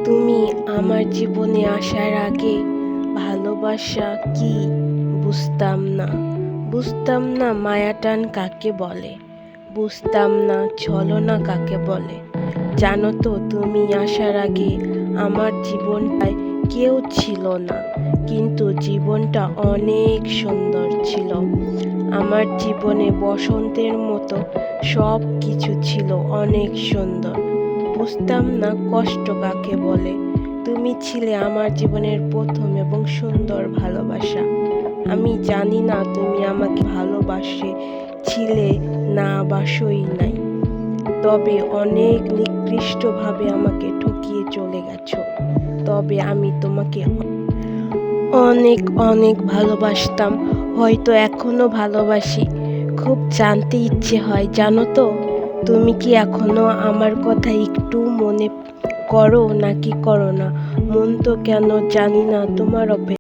তুমি আমার জীবনে আসার আগে ভালোবাসা কি বুঝতাম না। বুঝতাম না মায়াটান কাকে বলে, বুঝতাম না ছলনা কাকে বলে। জানো তো, তুমি আসার আগে আমার জীবনটায় কেউ ছিল না, কিন্তু জীবনটা অনেক সুন্দর ছিল। আমার জীবনে বসন্তের মতো সব কিছু ছিল অনেক সুন্দর। বুঝতাম না কষ্ট কাকে বলে। তুমি ছিলে আমার জীবনের প্রথম এবং সুন্দর ভালোবাসা। আমি জানি না তুমি আমাকে ভালোবাসে ছিলে না বাসই নাই, তবে অনেক নিকৃষ্টভাবে আমাকে ঠকিয়ে চলে গেছো। তবে আমি তোমাকে অনেক অনেক ভালোবাসতাম, হয়তো এখনো ভালোবাসি। খুব জানতে ইচ্ছে হয়, জানো তো, তুমি কি এখনো আমার কথা একটু মনে করো নাকি করো না? মন তো কেন জানি না তোমার